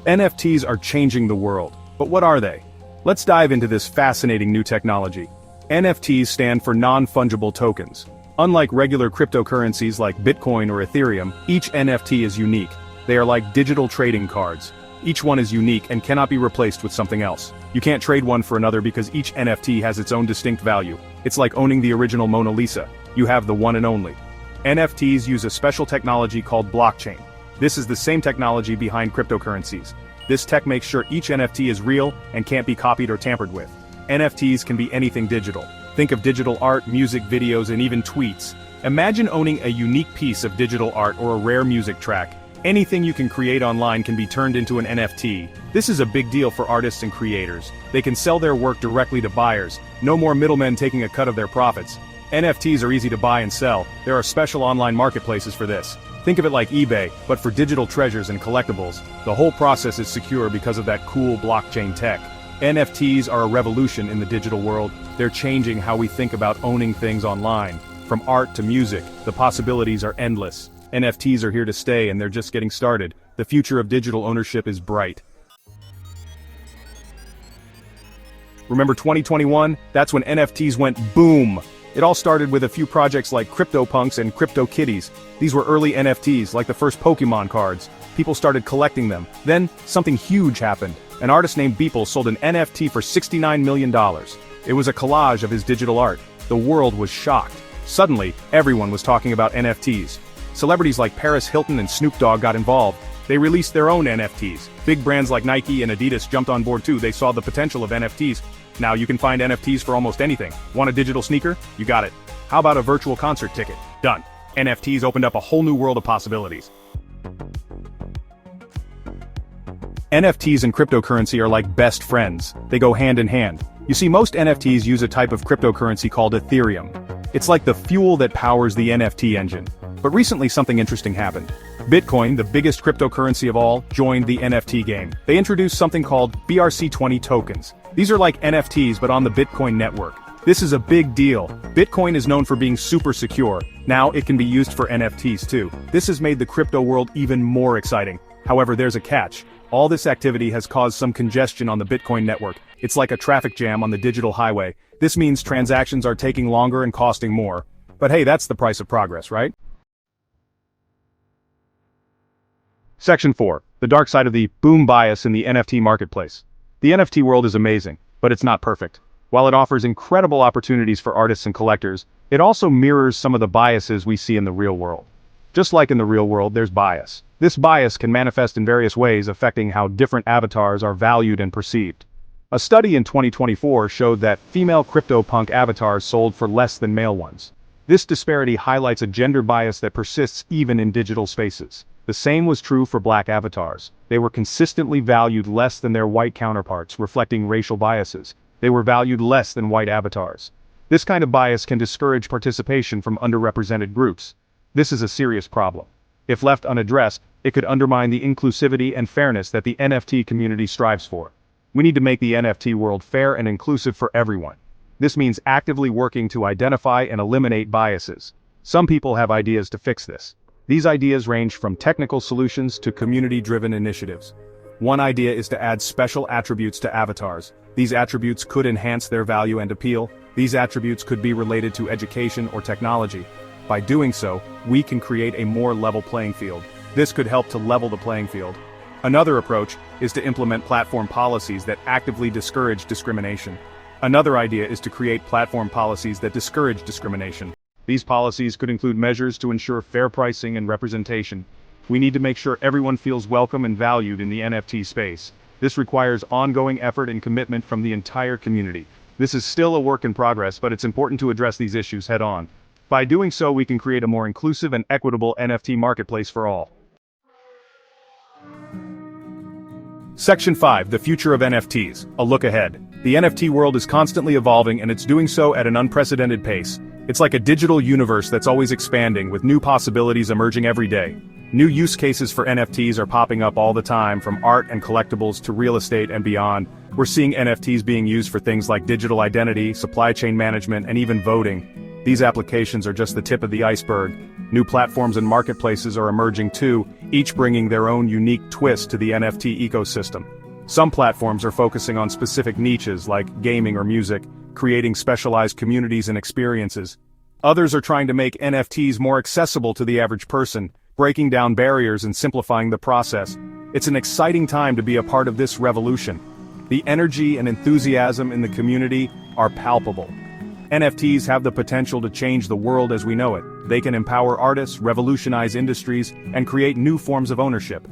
NFTs are changing the world, but what are they? Let's dive into this fascinating new technology. NFTs stand for non-fungible tokens. Unlike regular cryptocurrencies like Bitcoin or Ethereum, each NFT is unique. They are like digital trading cards. Each one is unique and cannot be replaced with something else. You can't trade one for another because each NFT has its own distinct value. It's like owning the original Mona Lisa. You have the one and only. NFTs use a special technology called blockchain. This is the same technology behind cryptocurrencies. This tech makes sure each NFT is real and can't be copied or tampered with. NFTs can be anything digital. Think of digital art, music, videos, and even tweets. Imagine owning a unique piece of digital art or a rare music track. Anything you can create online can be turned into an NFT. This is a big deal for artists and creators. They can sell their work directly to buyers. No more middlemen taking a cut of their profits. NFTs are easy to buy and sell. There are special online marketplaces for this. Think of it like eBay, but for digital treasures and collectibles. The whole process is secure because of that cool blockchain tech. NFTs are a revolution in the digital world. They're changing how we think about owning things online. From art to music, the possibilities are endless. NFTs are here to stay and they're just getting started. The future of digital ownership is bright. Remember 2021? That's when NFTs went boom! It all started with a few projects like CryptoPunks and CryptoKitties. These were early NFTs, like the first Pokemon cards. People started collecting them. Then, something huge happened. An artist named Beeple sold an NFT for $69 million. It was a collage of his digital art. The world was shocked. Suddenly, everyone was talking about NFTs. Celebrities like Paris Hilton and Snoop Dogg got involved. They released their own NFTs. Big brands like Nike and Adidas jumped on board too. They saw the potential of NFTs. Now you can find NFTs for almost anything. Want a digital sneaker? You got it. How about a virtual concert ticket? Done. NFTs opened up a whole new world of possibilities. NFTs and cryptocurrency are like best friends. They go hand in hand. You see, most NFTs use a type of cryptocurrency called Ethereum. It's like the fuel that powers the NFT engine. But recently something interesting happened. Bitcoin, the biggest cryptocurrency of all, joined the NFT game. They introduced something called BRC20 tokens. These are like NFTs but on the Bitcoin network. This is a big deal. Bitcoin is known for being super secure. Now it can be used for NFTs too. This has made the crypto world even more exciting. However, there's a catch. All this activity has caused some congestion on the Bitcoin network. It's like a traffic jam on the digital highway. This means transactions are taking longer and costing more. But hey, that's the price of progress, right? Section 4. The dark side of the boom bias in the NFT marketplace. The NFT world is amazing, but it's not perfect. While it offers incredible opportunities for artists and collectors, it also mirrors some of the biases we see in the real world. Just like in the real world, there's bias. This bias can manifest in various ways, affecting how different avatars are valued and perceived. A study in 2024 showed that female CryptoPunk avatars sold for less than male ones. This disparity highlights a gender bias that persists even in digital spaces. The same was true for black avatars. They were consistently valued less than their white counterparts, reflecting racial biases. They were valued less than white avatars. This kind of bias can discourage participation from underrepresented groups. This is a serious problem. If left unaddressed, it could undermine the inclusivity and fairness that the NFT community strives for. We need to make the NFT world fair and inclusive for everyone. This means actively working to identify and eliminate biases. Some people have ideas to fix this. These ideas range from technical solutions to community-driven initiatives. One idea is to add special attributes to avatars. These attributes could enhance their value and appeal. These attributes could be related to education or technology. By doing so, we can create a more level playing field. This could help to level the playing field. Another approach is to implement platform policies that actively discourage discrimination. Another idea is to create platform policies that discourage discrimination. These policies could include measures to ensure fair pricing and representation. We need to make sure everyone feels welcome and valued in the NFT space. This requires ongoing effort and commitment from the entire community. This is still a work in progress, but it's important to address these issues head on. By doing so, we can create a more inclusive and equitable NFT marketplace for all. Section 5. The future of NFTs. A look ahead. The NFT world is constantly evolving and it's doing so at an unprecedented pace. It's like a digital universe that's always expanding, with new possibilities emerging every day. New use cases for NFTs are popping up all the time, from art and collectibles to real estate and beyond. We're seeing NFTs being used for things like digital identity, supply chain management, and even voting. These applications are just the tip of the iceberg. New platforms and marketplaces are emerging too, each bringing their own unique twist to the NFT ecosystem. Some platforms are focusing on specific niches like gaming or music, creating specialized communities and experiences. Others are trying to make NFTs more accessible to the average person, breaking down barriers and simplifying the process. It's an exciting time to be a part of this revolution. The energy and enthusiasm in the community are palpable. NFTs have the potential to change the world as we know it. They can empower artists, revolutionize industries, and create new forms of ownership.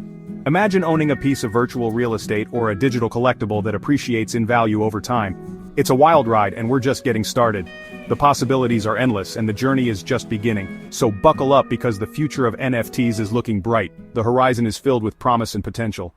Imagine owning a piece of virtual real estate or a digital collectible that appreciates in value over time. It's a wild ride, and we're just getting started. The possibilities are endless, and the journey is just beginning. So buckle up, because the future of NFTs is looking bright. The horizon is filled with promise and potential.